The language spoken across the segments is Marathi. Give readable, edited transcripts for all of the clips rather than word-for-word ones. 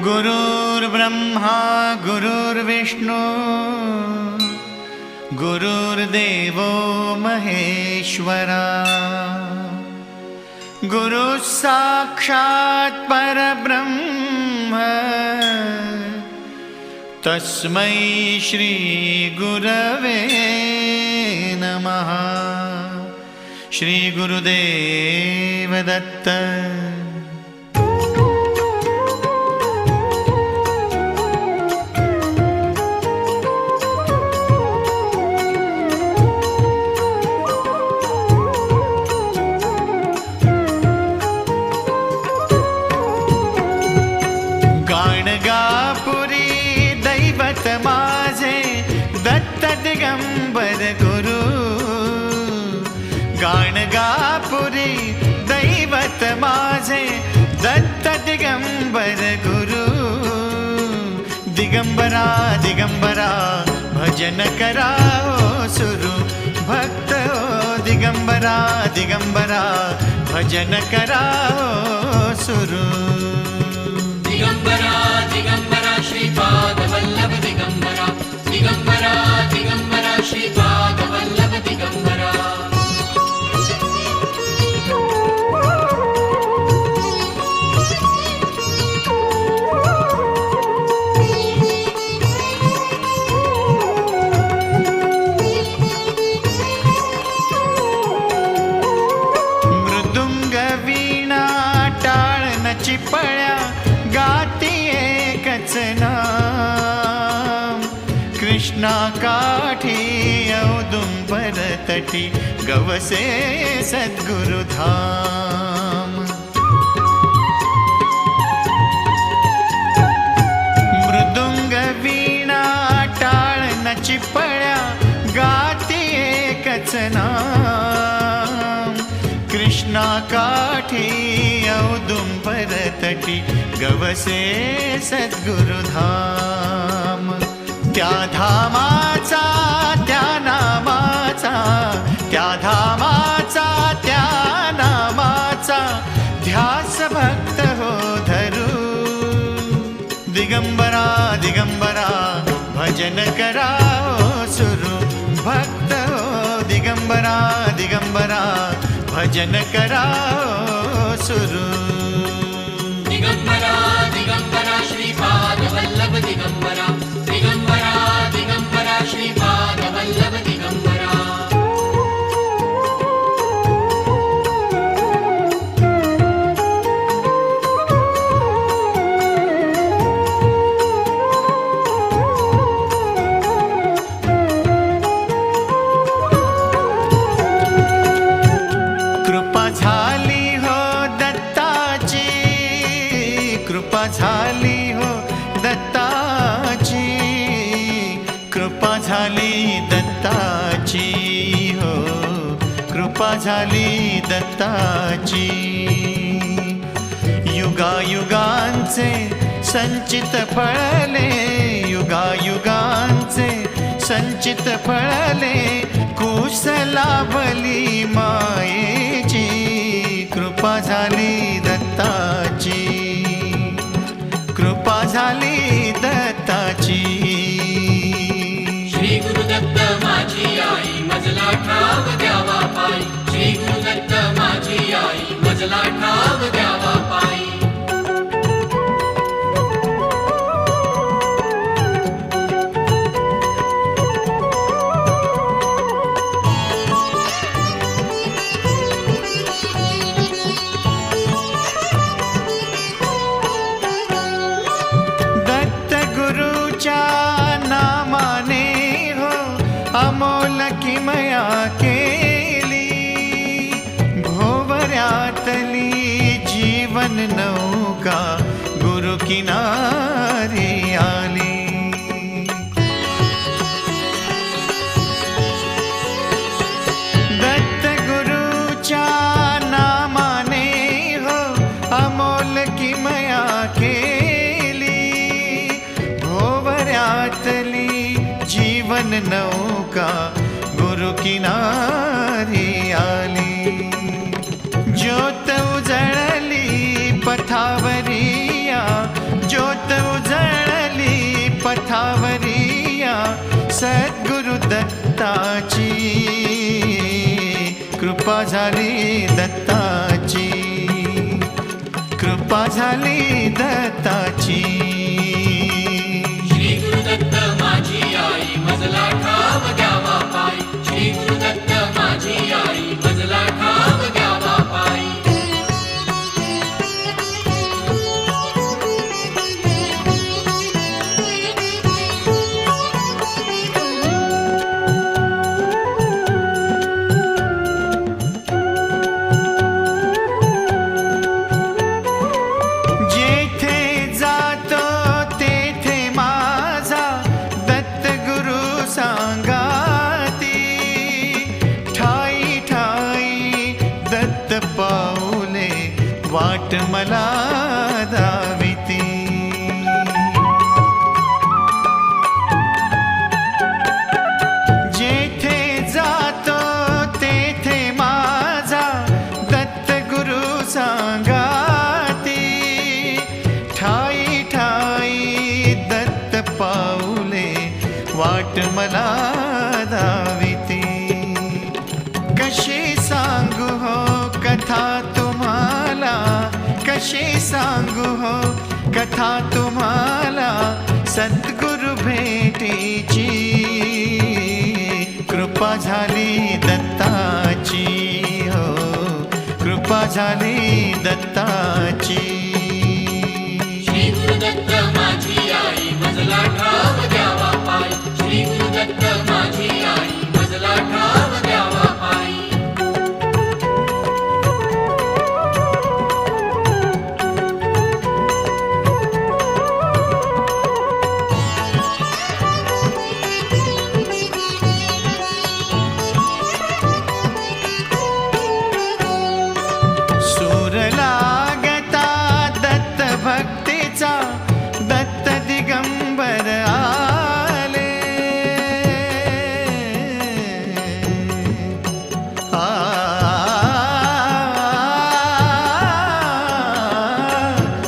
गुरुर्ब्रह्मा गुरुर्विष्णू गुरुर्देवो महेश्वरा गुरुः साक्षात् परब्रह्म तस्मै श्री गुरवे नमः। श्री गुरुदेव दत्त। गाणगापुरी दैवत माझे दत्त दिगंबर गुरु। गाणगापुरी दैवत माझे दत्त दिगंबर गुरु। दिगंबरा दिगंबरा भजन करा सुरू भक्त हो। दिगंबरा दिगंबरा भजन करा सुरू। दिगंबरा दिगंबरा श्रीपाद वल्लभ दिगंबरा। दिगंबरा दिगंबरा श्रीपाद वल्लभ दिगंबरा। मृदुंग वीणा टाळ न चिपळ्या गाती एकच नाम। कृष्णा काठी औदुंबर तटी गवसे सद्गुरु धाम। मृदुंग वीणा टाळ न चिपळ्या गाती एकच नाम। कृष्णा काठी औदुंबर तटी गवसे सद्गुरु धाम। त्या धामाचा त्या नामाचा त्या धामाचा त्या नामाचा ध्यास भक्त हो धरू। दिगंबरा दिगंबरा भजन करा सुरू भक्त हो। दिगंबरा दिगंबरा भजन करा सुरू। दिगंबरा दिगंबरा श्रीपाद वल्लभ दिगंबरा। दिगंबरा दिगंबरा श्रीपाद वल्लभ दिगंबरा। कृपा झाली हो दत्ताची। कृपा झाली हो दत्ताची। कृपा झाली दत्ताची हो। कृपा झाली दत्ताची। युगायुगांचे संचित फळले युगायुगांचे संचित फळले कुश लाभली मायेची। कृपा झाली दत्ताची। कृपा झाली दत्ताची। श्री गुरुदत्त माझी आई मजला ठाव द्यावा पायी। श्री गुरुदत्त माझी आई मजला ठाव द्यावा पायी। दत्त गुरुच्या नामाने हो अमोल किमया केली। भोवऱ्यातली जीवन नौका गुरु किनारी आली। दत्त गुरुच्या नामाने हो अमोल किमया केली। भोवऱ्यातली जीवन नौका गुरु किनारी आली। ज्योत उजळली पथावरिया ज्योत कृपा झाली दत्ताची, कृपा झाली दत्ताची. श्री गुरुदत्त माझी आई मजला ठाव द्यावा पायी. श्री गुरुदत्त माझी आई मजला ठाव द्यावा पायी. वाट मला दाविती. जेथे जातो तेथे माझा दत्त गुरु सांगाती. ठाई ठाई दत्त पाऊले वाट मला दाविती. कशी सांगू हो कथा तुम्हाला, कशी सांगू हो कथा तुम्हाला सद्गुरु भेटीची. कृपा झाली दत्ताची, हो कृपा झाली दत्ताची. श्री गुरुदत्त माझी आई मजला ठाव द्यावा पायी. श्री गुरुदत्त माझी आई मजला ठाव द्यावा पायी. दत्त दिगंबर आले.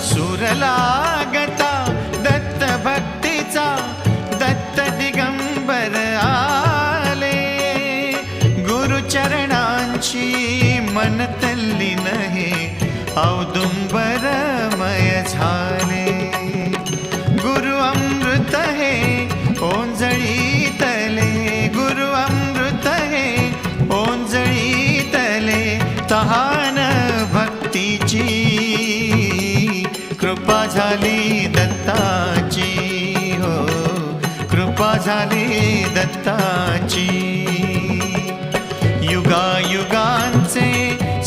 सूर लागता दत्त भक्तीचा दत्त दिगंबर आले. गुरुचरणांची मन तल्लीन हे औदुंबरमय झाले. गुरु अमृत हे ओंजळीतले, गुरु अमृत हे ओंजळीतले. तहान भक्तीची कृपा झाली दत्ताची, हो कृपा झाली दत्ताची. युगायुगांचे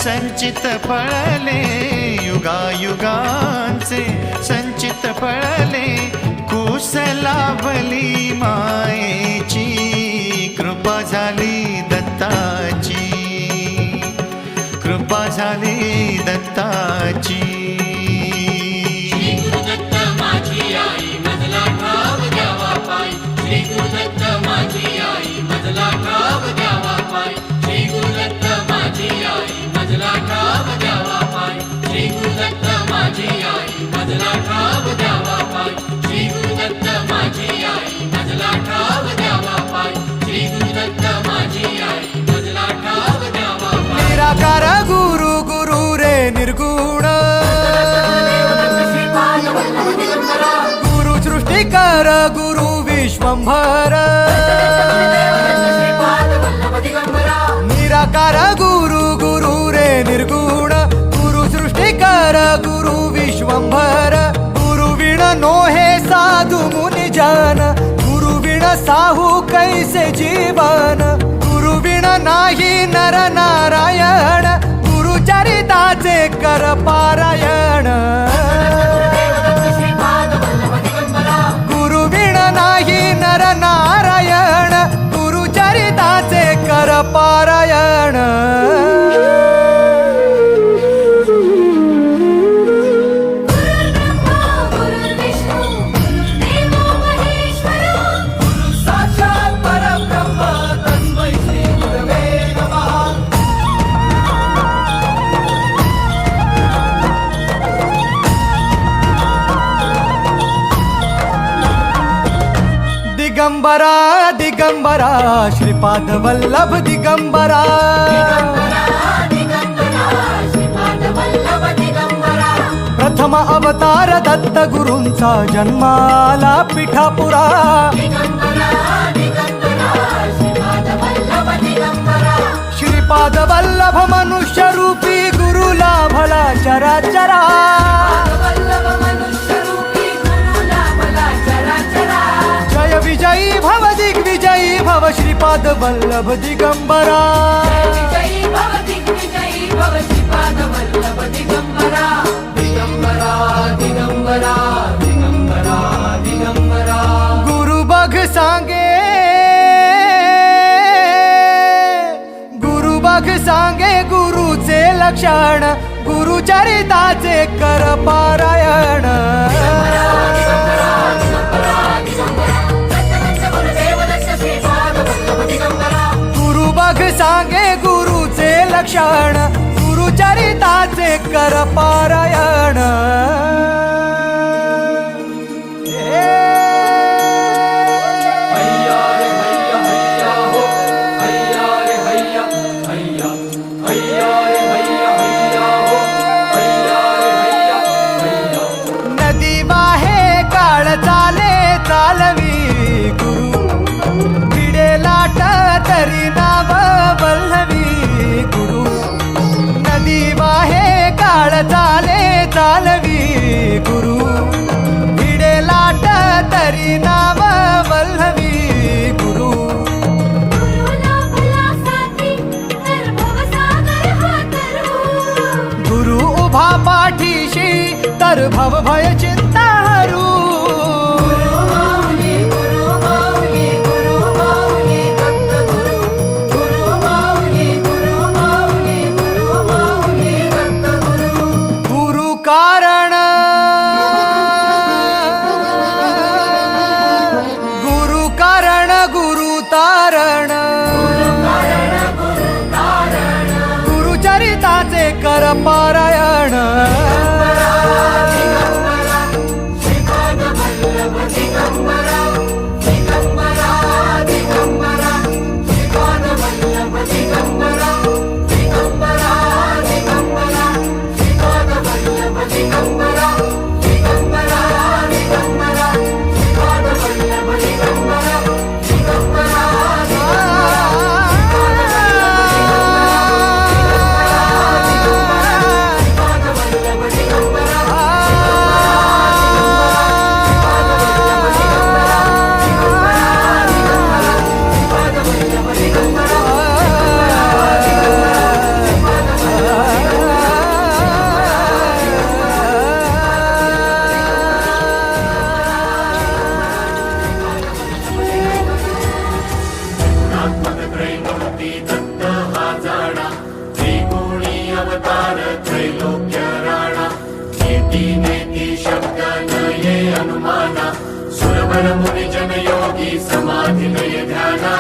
संचित फळले, युगायुगांचे संचित फळले. कुस लाभली मायेची, कृपा झाली दत्ताची, कृपा झाली दत्ताची. श्री गुरुदत्त माझी आई मजला ठाव द्यावा पायी. श्री गुरुदत्त माझी आई मजला ठाव द्यावा पायी. श्री गुरुदत्त माझी आई मजला ठाव द्यावा पायी. श्री गुरुदत्त माझी आई मजला ठाव द्यावा पायी. श्री गुरुदत्त माझी आई मजला ठाव द्यावा पायी. श्री गुरुदत्त माझी आई मजला ठाव द्यावा पायी. निराकार गुरु गुरु रे निर्गुण, गुरु सृष्टिकर गुरु विश्वंभर. निराकार गुरु गुरु रे निर्गुण, गुरु सृष्टिकर गुरु विश्वंभर. गुरु विण नोहे साधु मुनि जन, गुरु विण साहू कैसे जीवन. गुरु विण नाही नर नारायण, गुरु चरिताचे कर पारायण. गुरु विण नाही नर नारायण, गुरु चरिताचे कर पारायण. दिगंबरा दिगंबरा श्रीपाद वल्लभ दिगंबरा. अवतार दत्त गुरूंचा जन्माला पिठापुरा दिगंबरा दिगंबरा श्रीपाद वल्लभ दिगंबरा श्रीपाद वल्लभ मनुष्य रूपी गुरु लाभला चराचरा वल्लभ मनुष्य रूपी गुरु लाभला चराचरा जय विजयी भव दिग्विजयी भव श्रीपाद वल्लभ दिगंबरा विजयी भव दिग्विजयी भव श्रीपाद वल्लभ दिगंबरा दिगंबरा दिगंबरा दिगंबरा दिगंबरा गुरु बघ सांगे गुरुचे लक्षण गुरुचरिताचे कर पारायण गुरु बघ सांगे गुरुचे लक्षण गुरुचरिताचे कर पारायण नदी वाहे काळ चालवी गुरु भिडे लाट तरी नाव वल्लवी गुरु नदी वाहे काळ चालवी गुरु भिडे लाट तरी नाव वल्लवी गुरु गुरु उभा पाठीशी तर भव भय चिंता हरू गुरु कारण गुरु तारण गुरुचरिताचे कर पारायण अवतार त्रैलोक्य राणा नीति नेति शब्द नये अनुमाना सुरवर मुनि जन योगी समाधि लय ध्याना